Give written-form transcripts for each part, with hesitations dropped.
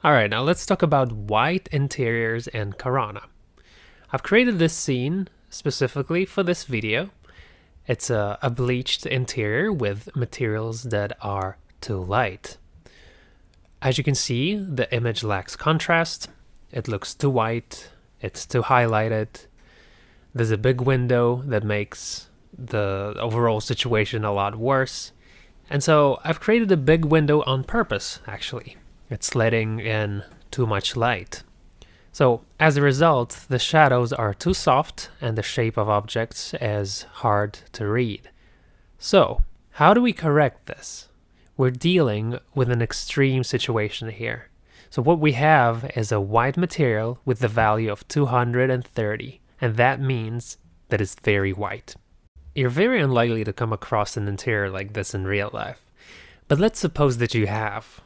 Alright, now let's talk about white interiors and Corona. I've created this scene specifically for this video. It's a bleached interior with materials that are too light. As you can see, the image lacks contrast. It looks too white, it's too highlighted. There's a big window that makes the overall situation a lot worse. And so I've created a big window on purpose, actually. It's letting in too much light. So as a result, the shadows are too soft and the shape of objects is hard to read. So how do we correct this? We're dealing with an extreme situation here. So what we have is a white material with the value of 230, and that means that it's very white. You're very unlikely to come across an interior like this in real life, but let's suppose that you have.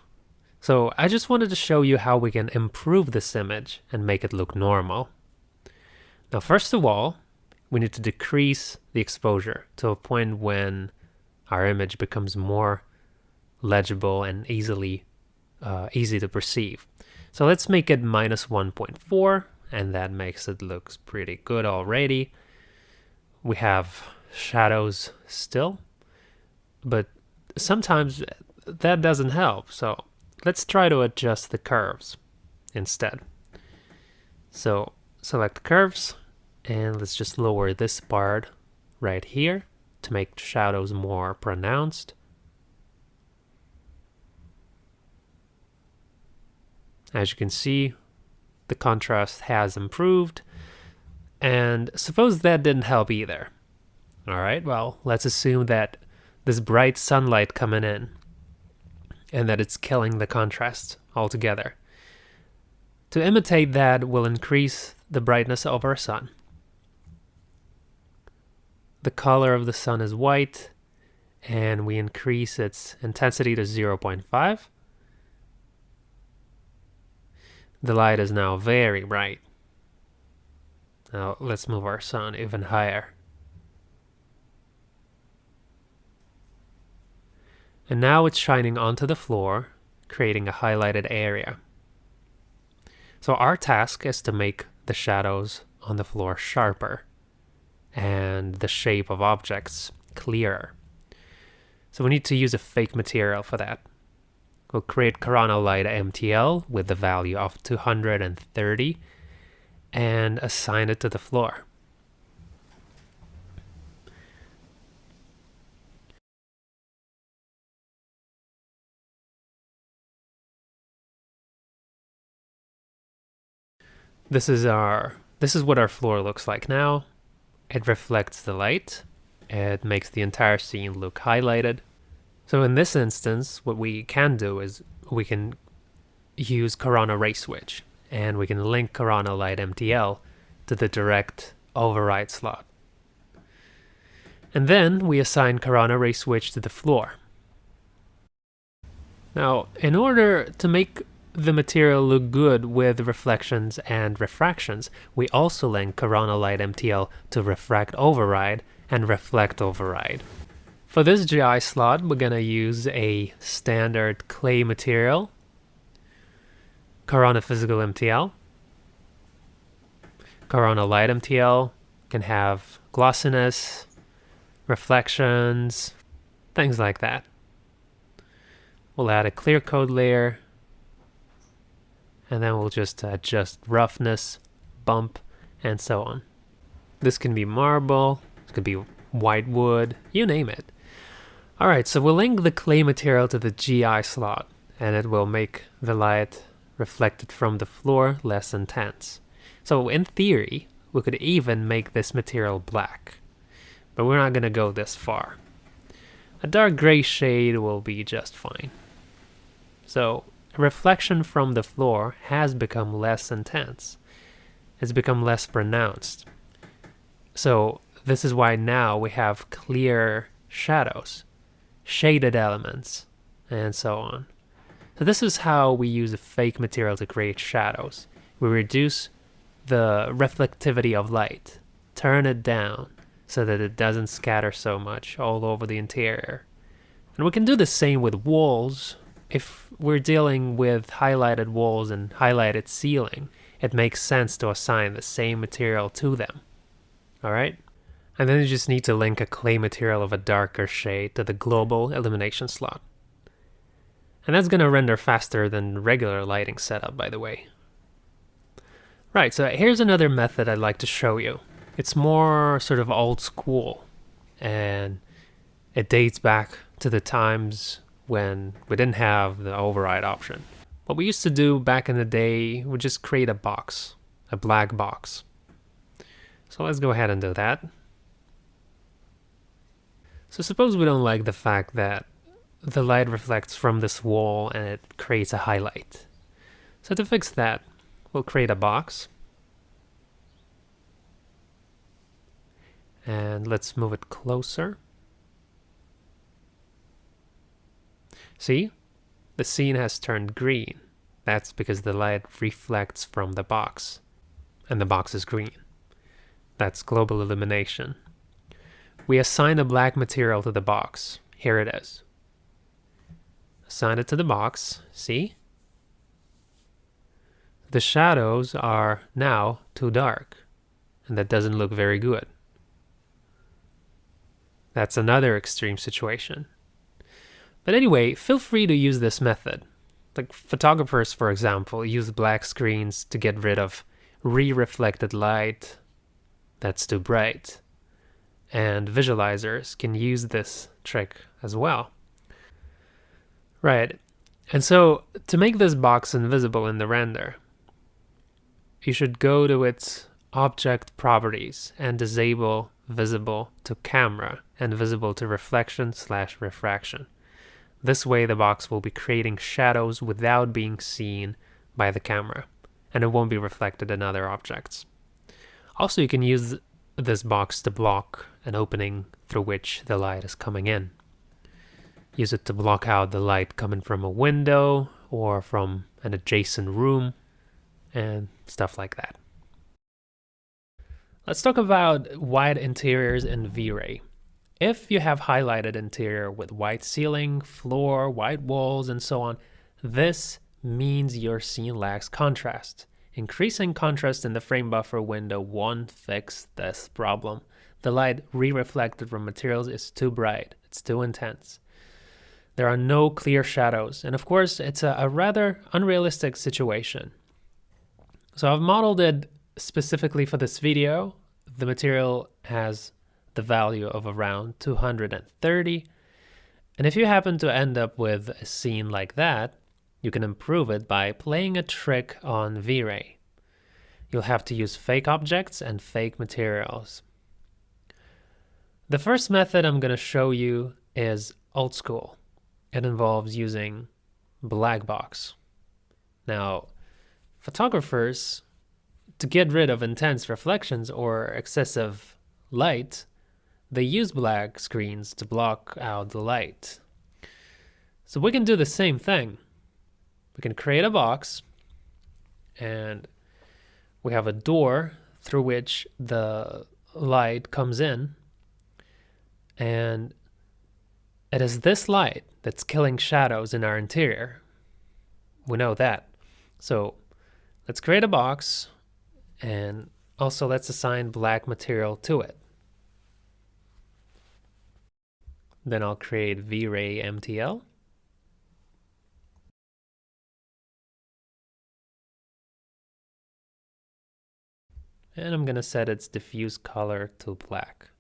So I just wanted to show you how we can improve this image and make it look normal. Now first of all, we need to decrease the exposure to a point when our image becomes more legible and easy to perceive. So let's make it minus 1.4, and that makes it look pretty good already. We have shadows still, but sometimes that doesn't help. So let's try to adjust the curves instead. So select curves and let's just lower this part right here to make shadows more pronounced. As you can see, the contrast has improved, and suppose that didn't help either. Alright, well, let's assume that this bright sunlight coming in and that it's killing the contrast altogether. To imitate that, we'll increase the brightness of our sun. The color of the sun is white, and we increase its intensity to 0.5. The light is now very bright. Now let's move our sun even higher. And now it's shining onto the floor, creating a highlighted area. So our task is to make the shadows on the floor sharper and the shape of objects clearer. So we need to use a fake material for that. We'll create Corona Light MTL with the value of 230 and assign it to the floor. This is what our floor looks like now. It reflects the light. It makes the entire scene look highlighted. So in this instance, what we can do is we can use Corona Ray Switch, and we can link Corona Light MTL to the direct override slot. And then we assign Corona Ray Switch to the floor. Now, in order to make the material look good with reflections and refractions, we also link Corona Light MTL to Refract Override and Reflect Override. For this GI slot, we're gonna use a standard clay material, Corona Physical MTL. Corona Light MTL can have glossiness, reflections, things like that. We'll add a clear coat layer, and then we'll just adjust roughness, bump, and so on. This can be marble, it could be white wood, you name it. Alright, so we'll link the clay material to the GI slot, and it will make the light reflected from the floor less intense. So in theory, we could even make this material black, but we're not going to go this far. A dark gray shade will be just fine. So reflection from the floor has become less intense. It's become less pronounced. So this is why now we have clear shadows, shaded elements, and so on. So this is how we use a fake material to create shadows. We reduce the reflectivity of light, turn it down so that it doesn't scatter so much all over the interior. And we can do the same with walls if we're dealing with highlighted walls and highlighted ceiling, it makes sense to assign the same material to them. Alright? And then you just need to link a clay material of a darker shade to the global illumination slot. And that's going to render faster than regular lighting setup, by the way. Right, so here's another method I'd like to show you. It's more sort of old school, and it dates back to the times when we didn't have the override option. What we used to do back in the day would just create a box, a black box. So let's go ahead and do that. So suppose we don't like the fact that the light reflects from this wall and it creates a highlight. So to fix that, we'll create a box. And let's move it closer. See? The scene has turned green. That's because the light reflects from the box. And the box is green. That's global illumination. We assign a black material to the box. Here it is. Assign it to the box. See? The shadows are now too dark. And that doesn't look very good. That's another extreme situation. But anyway, feel free to use this method. Like photographers, for example, use black screens to get rid of re-reflected light that's too bright. And visualizers can use this trick as well. Right, and so to make this box invisible in the render, you should go to its object properties and disable visible to camera and visible to reflection/refraction. This way the box will be creating shadows without being seen by the camera, and it won't be reflected in other objects. Also, you can use this box to block an opening through which the light is coming in. Use it to block out the light coming from a window or from an adjacent room and stuff like that. Let's talk about white interiors in V-Ray. If you have highlighted interior with white ceiling, floor, white walls, and so on, this means your scene lacks contrast. Increasing contrast in the frame buffer window won't fix this problem. The light re-reflected from materials is too bright. It's too intense. There are no clear shadows, and of course, it's a rather unrealistic situation. So I've modeled it specifically for this video. The material has the value of around 230. And if you happen to end up with a scene like that, you can improve it by playing a trick on V-Ray. You'll have to use fake objects and fake materials. The first method I'm going to show you is old school. It involves using black box. Now, photographers, to get rid of intense reflections or excessive light, they use black screens to block out the light. So we can do the same thing. We can create a box, and we have a door through which the light comes in, and it is this light that's killing shadows in our interior. We know that. So let's create a box, and also let's assign black material to it. Then I'll create V-Ray MTL. And I'm going to set its diffuse color to black.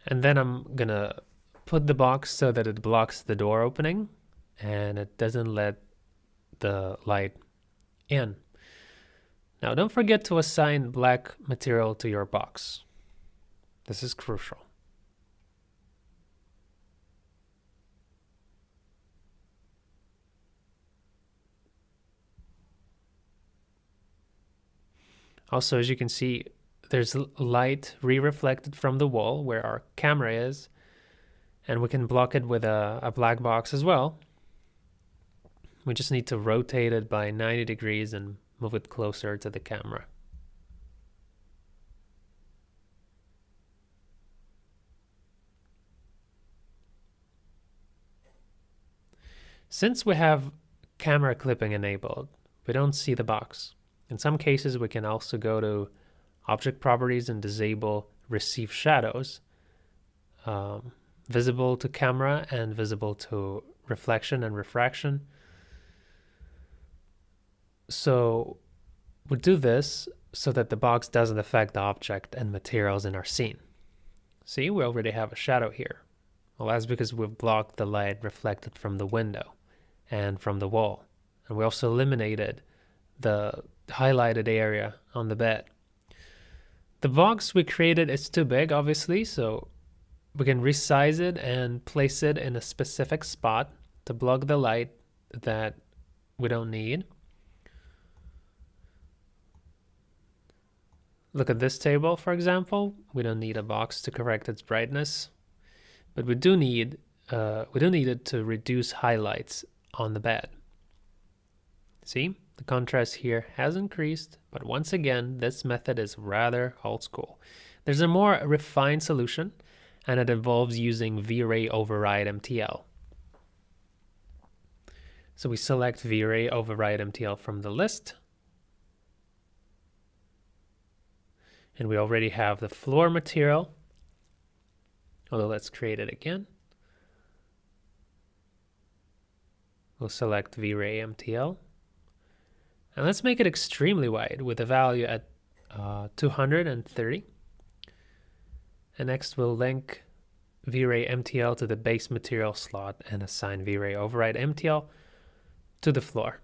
And then I'm going to put the box so that it blocks the door opening and it doesn't let the light in. Now, don't forget to assign black material to your box. This is crucial. Also, as you can see, there's light re-reflected from the wall where our camera is, and we can block it with a black box as well. We just need to rotate it by 90 degrees and move it closer to the camera. Since we have camera clipping enabled, we don't see the box. In some cases, we can also go to Object Properties and disable Receive Shadows, visible to camera and visible to reflection and refraction. So we do this so that the box doesn't affect the object and materials in our scene. See, we already have a shadow here. Well, that's because we've blocked the light reflected from the window and from the wall. And we also eliminated the highlighted area on the bed. The box we created is too big, obviously, so we can resize it and place it in a specific spot to block the light that we don't need. Look at this table, for example. We don't need a box to correct its brightness, but we do need it to reduce highlights on the bed. See, the contrast here has increased, but once again, this method is rather old school. There's a more refined solution, and it involves using V-Ray Override MTL. So we select V-Ray Override MTL from the list. And we already have the floor material, although let's create it again. We'll select V-Ray MTL. And let's make it extremely wide with a value at 230. And next we'll link V-Ray MTL to the base material slot and assign V-Ray Override MTL to the floor.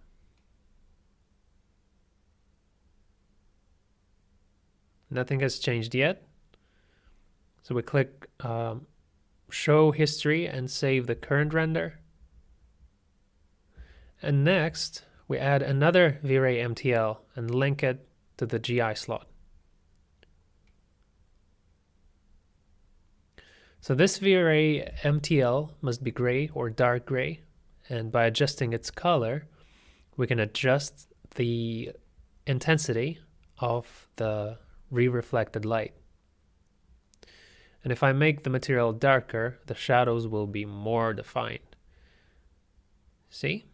Nothing has changed yet. So we click Show History and save the current render. And next, we add another V-Ray MTL and link it to the GI slot. So this V-Ray MTL must be gray or dark gray, and by adjusting its color, we can adjust the intensity of the re-reflected light. And if I make the material darker, the shadows will be more defined. See?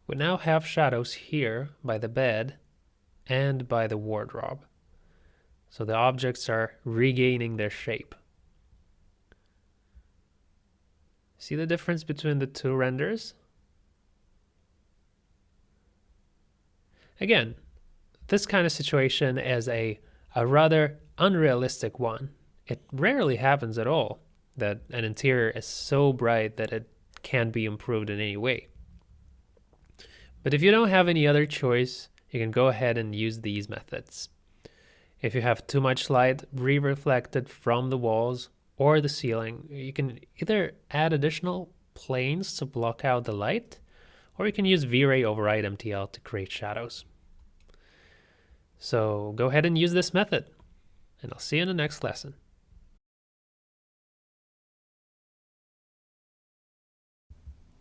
We now have shadows here by the bed and by the wardrobe. So the objects are regaining their shape. See the difference between the two renders? Again, this kind of situation is a rather unrealistic one. It rarely happens at all that an interior is so bright that it can't be improved in any way. But if you don't have any other choice, you can go ahead and use these methods. If you have too much light re-reflected from the walls or the ceiling, you can either add additional planes to block out the light, or you can use V-Ray Override MTL to create shadows. So go ahead and use this method, and I'll see you in the next lesson.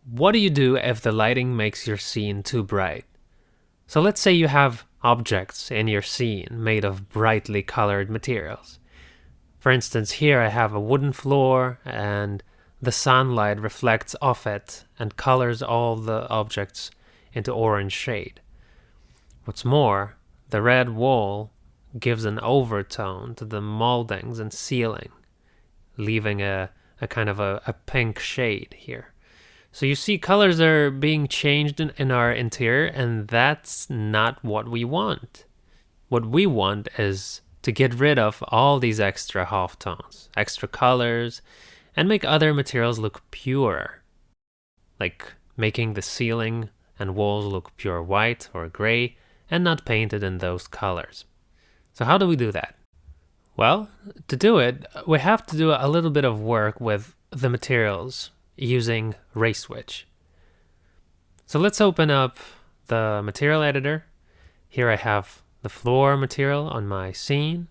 What do you do if the lighting makes your scene too bright? So let's say you have objects in your scene made of brightly colored materials. For instance, here I have a wooden floor and the sunlight reflects off it and colors all the objects into orange shade. What's more, the red wall gives an overtone to the moldings and ceiling, leaving a kind of a pink shade here. So you see colors are being changed in our interior, and that's not what we want. What we want is to get rid of all these extra halftones, extra colors, and make other materials look purer. Like making the ceiling and walls look pure white or gray and not painted in those colors. So how do we do that? Well, to do it, we have to do a little bit of work with the materials using Ray Switch. So let's open up the material editor. Here I have the floor material on my scene,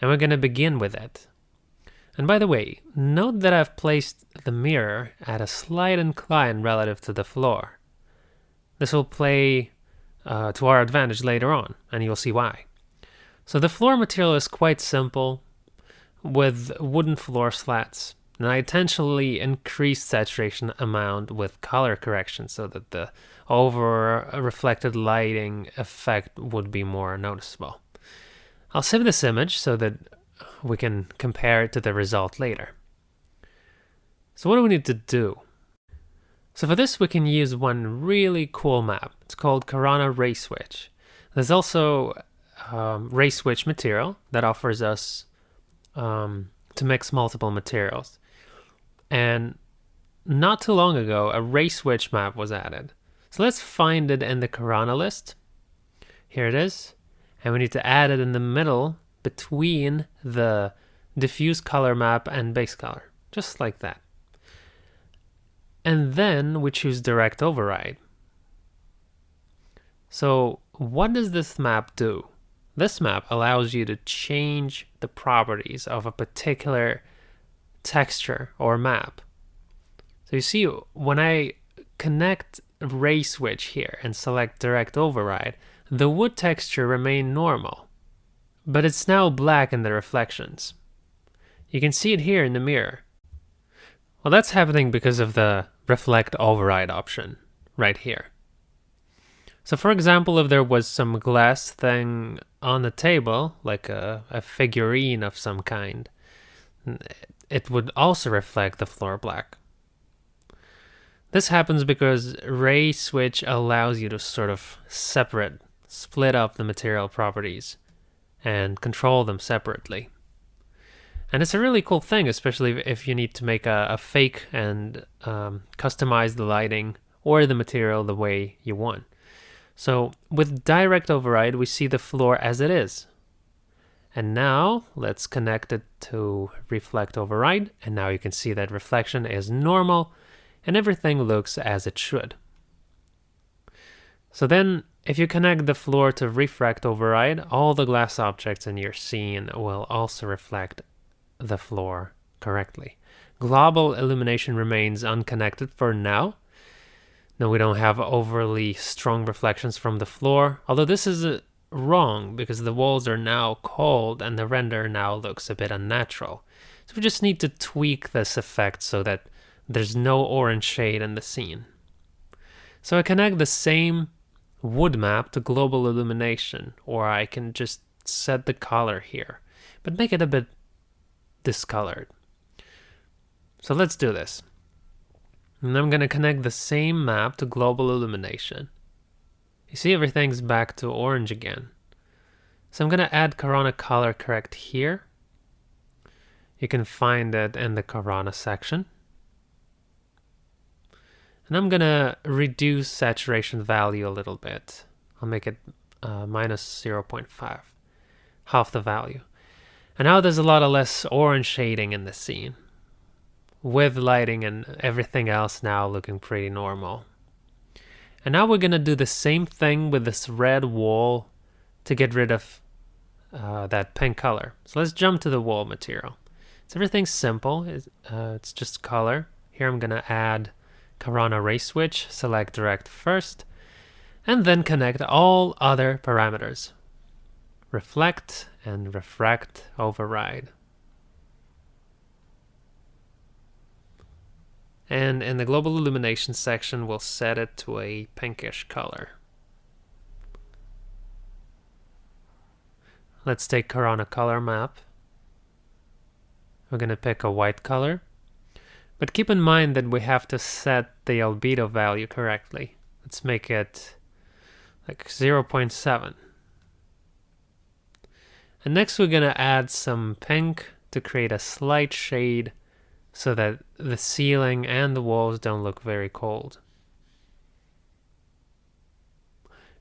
and we're going to begin with it. And by the way, note that I've placed the mirror at a slight incline relative to the floor. This will play to our advantage later on, and you'll see why. So the floor material is quite simple, with wooden floor slats. And I intentionally increased saturation amount with color correction so that the over reflected lighting effect would be more noticeable. I'll save this image so that we can compare it to the result later. So what do we need to do? So for this we can use one really cool map. It's called Corona Ray Switch. There's also ray switch material that offers us to mix multiple materials. And not too long ago, a ray switch map was added. So let's find it in the Corona list. Here it is. And we need to add it in the middle between the diffuse color map and base color, just like that. And then we choose direct override. So what does this map do? This map allows you to change the properties of a particular texture or map. So you see, when I connect ray switch here and select direct override, the wood texture remained normal, but it's now black in the reflections. You can see it here in the mirror. Well, that's happening because of the reflect override option right here. So for example, if there was some glass thing on the table, like a figurine of some kind, it would also reflect the floor black. This happens because ray switch allows you to sort of split up the material properties and control them separately. And it's a really cool thing, especially if you need to make a fake and customize the lighting or the material the way you want. So with direct override, we see the floor as it is. And now let's connect it to reflect override. And now you can see that reflection is normal and everything looks as it should. So then if you connect the floor to refract override, all the glass objects in your scene will also reflect the floor correctly. Global illumination remains unconnected for now. No, we don't have overly strong reflections from the floor, although this is wrong because the walls are now cold and the render now looks a bit unnatural. So we just need to tweak this effect so that there's no orange shade in the scene. So I connect the same wood map to global illumination, or I can just set the color here, but make it a bit discolored. So let's do this. And I'm going to connect the same map to global illumination. You see everything's back to orange again. So I'm going to add Corona color correct here. You can find it in the Corona section. And I'm going to reduce saturation value a little bit. I'll make it minus 0.5, half the value. And now there's a lot of less orange shading in the scene, with lighting and everything else now looking pretty normal. And now we're going to do the same thing with this red wall to get rid of that pink color. So let's jump to the wall material. So everything's simple. It's just color. Here I'm going to add Corona Ray Switch, select direct first, and then connect all other parameters. Reflect and refract override. And in the global illumination section, we'll set it to a pinkish color. Let's take Corona color map. We're going to pick a white color. But keep in mind that we have to set the albedo value correctly. Let's make it like 0.7. And next we're going to add some pink to create a slight shade so that the ceiling and the walls don't look very cold.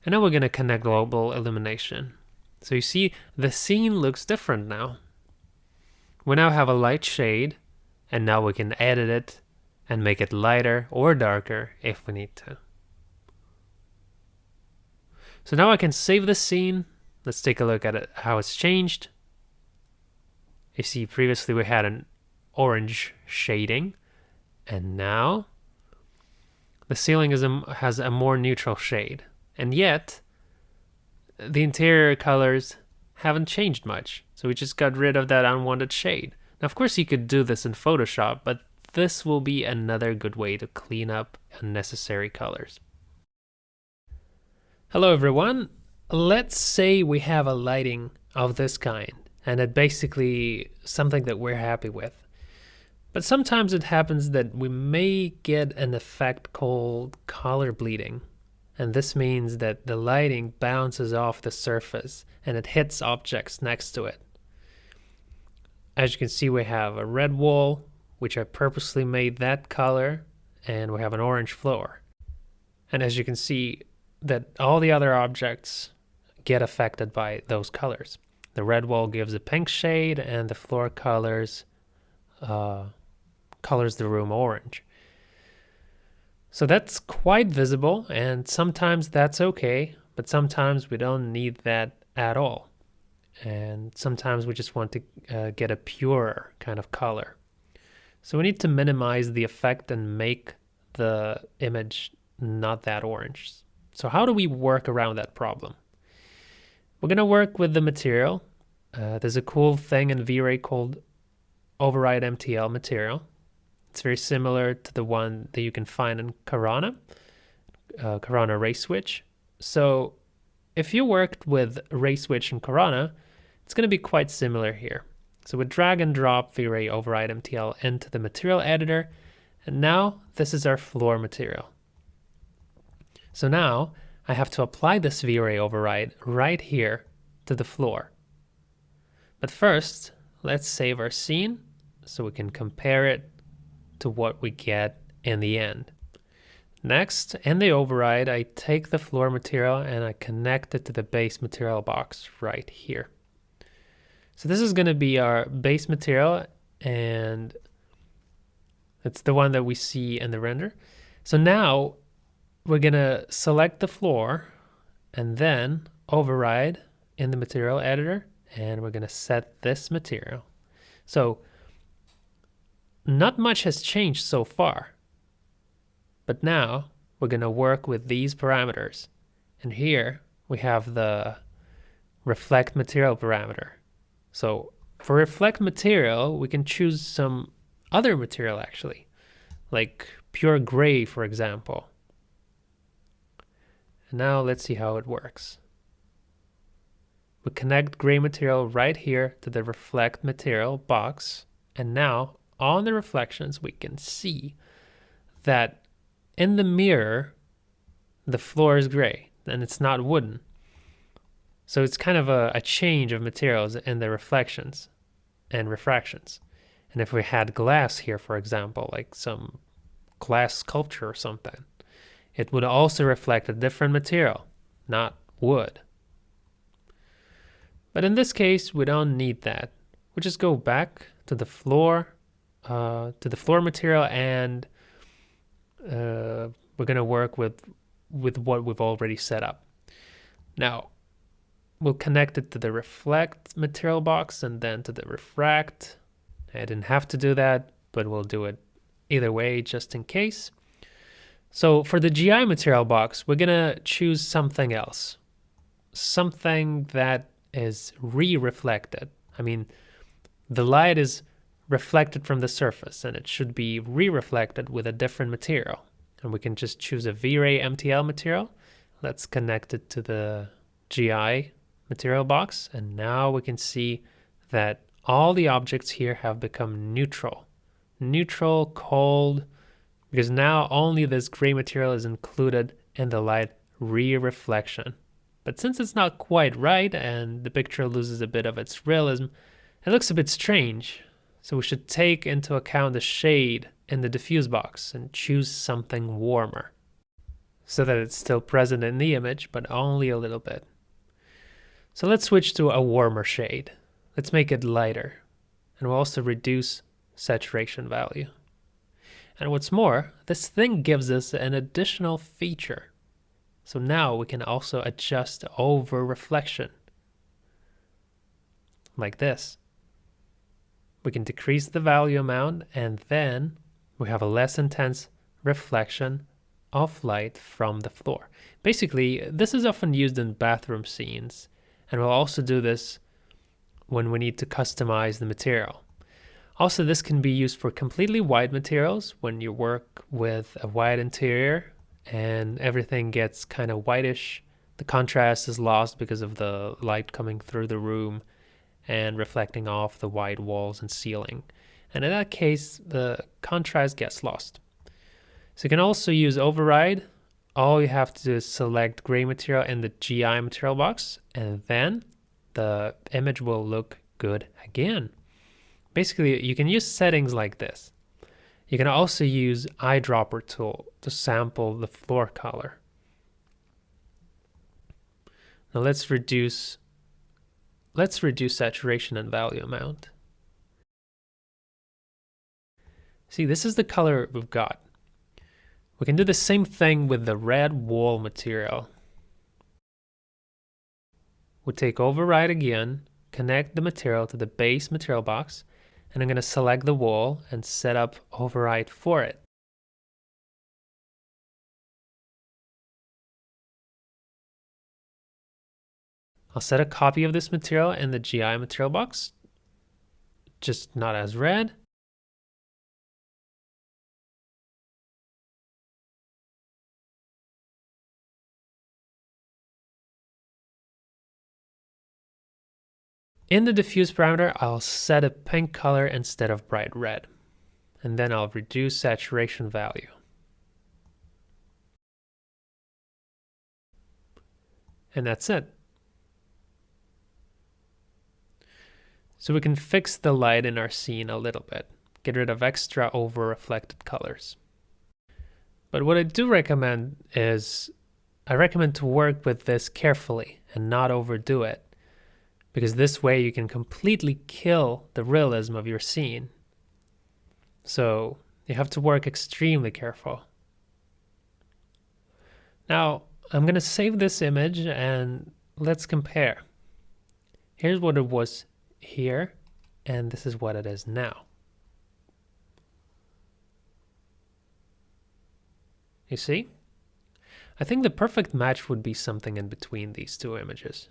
And now we're going to connect global illumination. So you see the scene looks different now. We now have a light shade, and now we can edit it and make it lighter or darker if we need to. So now I can save the scene. Let's take a look at it, how it's changed. You see previously we had an orange shading, and now the ceiling has a more neutral shade. And yet, the interior colors haven't changed much. So we just got rid of that unwanted shade. Now, of course, you could do this in Photoshop, but this will be another good way to clean up unnecessary colors. Hello everyone. Let's say we have a lighting of this kind, and it's basically something that we're happy with. But sometimes it happens that we may get an effect called color bleeding. And this means that the lighting bounces off the surface and it hits objects next to it. As you can see, we have a red wall, which I purposely made that color, and we have an orange floor. And as you can see, that all the other objects get affected by those colors. The red wall gives a pink shade, and the floor colors the room orange. So that's quite visible, and sometimes that's okay, but sometimes we don't need that at all. And sometimes we just want to get a purer kind of color. So we need to minimize the effect and make the image not that orange. So how do we work around that problem? We're going to work with the material. There's a cool thing in V-Ray called Override MTL material. It's very similar to the one that you can find in Corona, Corona Ray Switch. So if you worked with Ray Switch in Corona, it's going to be quite similar here. So we drag and drop V-Ray Override MTL into the material editor, and now this is our floor material. So now I have to apply this V-Ray override right here to the floor. But first, let's save our scene so we can compare it to what we get in the end. Next, in the override, I take the floor material and I connect it to the base material box right here. So this is going to be our base material, and it's the one that we see in the render. So now we're going to select the floor and then override in the material editor, and we're going to set this material. So not much has changed so far, but now we're going to work with these parameters. And here we have the reflect material parameter. So for reflect material, we can choose some other material actually, like pure gray, for example. And now let's see how it works. We connect gray material right here to the reflect material box, and now on the reflections we can see that in the mirror the floor is gray and it's not wooden. So it's kind of a change of materials in the reflections and refractions. And if we had glass here, for example, like some glass sculpture or something, it would also reflect a different material, not wood. But in this case, we don't need that. We just go back to the floor material, and we're going to work with what we've already set up. Now, we'll connect it to the reflect material box and then to the refract. I didn't have to do that, but we'll do it either way just in case. So for the GI material box, we're going to choose something else. Something that is re-reflected. I mean, the light is reflected from the surface, and it should be re-reflected with a different material. And we can just choose a V-Ray MTL material. Let's connect it to the GI material box, and now we can see that all the objects here have become neutral. Neutral, cold, because now only this gray material is included in the light re-reflection. But since it's not quite right and the picture loses a bit of its realism, it looks a bit strange. So we should take into account the shade in the diffuse box and choose something warmer so that it's still present in the image, but only a little bit. So let's switch to a warmer shade. Let's make it lighter, and we'll also reduce saturation value. And what's more, this thing gives us an additional feature. So now we can also adjust over reflection, like this. We can decrease the value amount, and then we have a less intense reflection of light from the floor. Basically, this is often used in bathroom scenes, and we'll also do this when we need to customize the material. Also, this can be used for completely white materials when you work with a white interior and everything gets kind of whitish. The contrast is lost because of the light coming through the room and reflecting off the white walls and ceiling. And in that case, the contrast gets lost. So you can also use override. All you have to do is select gray material in the GI material box, and then the image will look good again. Basically, you can use settings like this. You can also use eyedropper tool to sample the floor color. Now let's reduce saturation and value amount. See, this is the color we've got. We can do the same thing with the red wall material. We take override again, connect the material to the base material box, and I'm going to select the wall and set up override for it. I'll set a copy of this material in the GI material box, just not as red. In the diffuse parameter, I'll set a pink color instead of bright red, and then I'll reduce saturation value. And that's it. So we can fix the light in our scene a little bit, get rid of extra over-reflected colors. But what I do recommend is, I recommend to work with this carefully and not overdo it, because this way you can completely kill the realism of your scene. So you have to work extremely careful. Now, I'm going to save this image and let's compare. Here's what it was here, and this is what it is now. You see? I think the perfect match would be something in between these two images.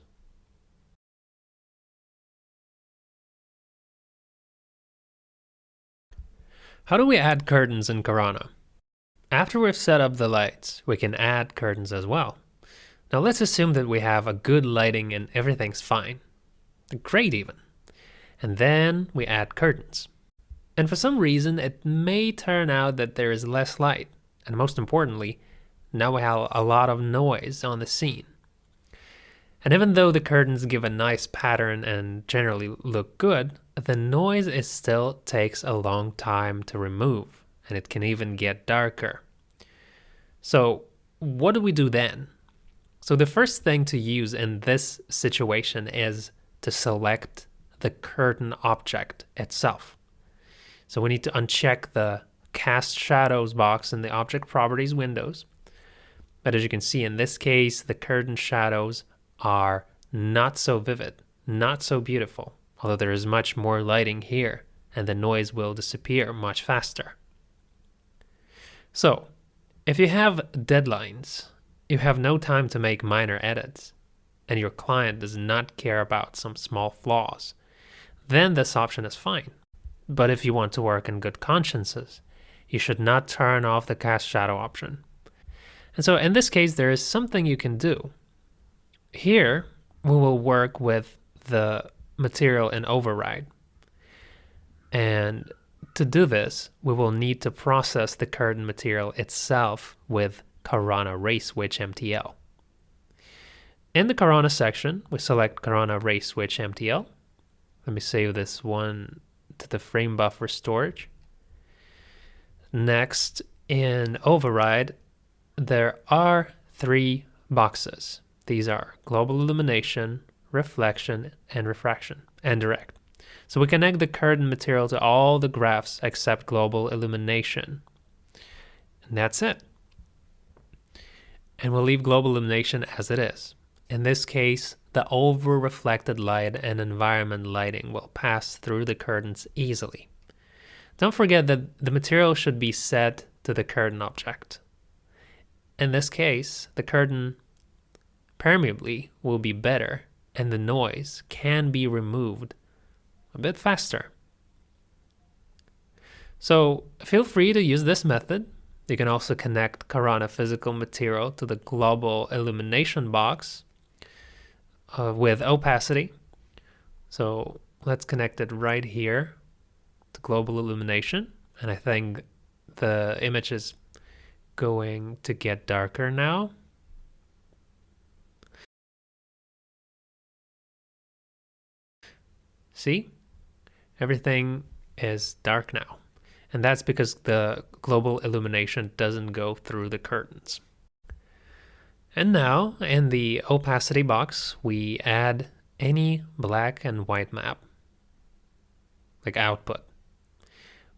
How do we add curtains in Corona? After we've set up the lights, we can add curtains as well. Now let's assume that we have a good lighting and everything's fine. Great even. And then we add curtains. And for some reason, it may turn out that there is less light. And most importantly, now we have a lot of noise on the scene. And even though the curtains give a nice pattern and generally look good, the noise still takes a long time to remove, and it can even get darker. So what do we do then? So the first thing to use in this situation is to select the curtain object itself. So we need to uncheck the Cast Shadows box in the Object Properties windows. But as you can see in this case, the curtain shadows are not so vivid, not so beautiful, although there is much more lighting here and the noise will disappear much faster. So, if you have deadlines, you have no time to make minor edits, and your client does not care about some small flaws, then this option is fine. But if you want to work in good consciences, you should not turn off the Cast Shadow option. And so in this case, there is something you can do. Here, we will work with the material in override. And to do this, we will need to process the curtain material itself with Corona Ray Switch MTL. In the Corona section, we select Corona Ray Switch MTL. Let me save this one to the frame buffer storage. Next, in override, there are 3 boxes. These are global illumination, reflection, and refraction, and direct. So we connect the curtain material to all the graphs except global illumination. And that's it. And we'll leave global illumination as it is. In this case, the over-reflected light and environment lighting will pass through the curtains easily. Don't forget that the material should be set to the curtain object. In this case, the curtain permeably will be better and the noise can be removed a bit faster. So feel free to use this method. You can also connect Corona physical material to the global illumination box with opacity. So let's connect it right here to global illumination. And I think the image is going to get darker now. See? Everything is dark now. And that's because the global illumination doesn't go through the curtains. And now, in the opacity box, we add any black and white map, like output.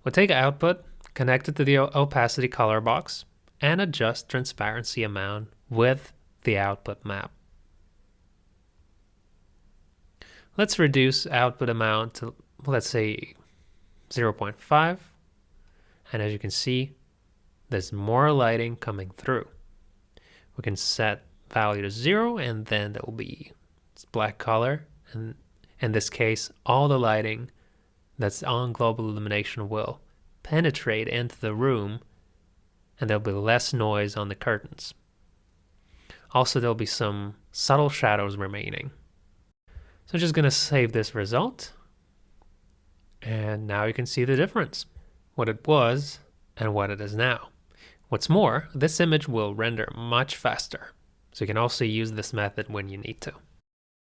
We'll take output, connect it to the opacity color box, and adjust transparency amount with the output map. Let's reduce output amount to, let's say, 0.5. And as you can see, there's more lighting coming through. We can set value to 0, and then there will be black color. And in this case, all the lighting that's on global illumination will penetrate into the room, and there'll be less noise on the curtains. Also, there'll be some subtle shadows remaining. So I'm just going to save this result. And now you can see the difference, what it was and what it is now. What's more, this image will render much faster. So you can also use this method when you need to.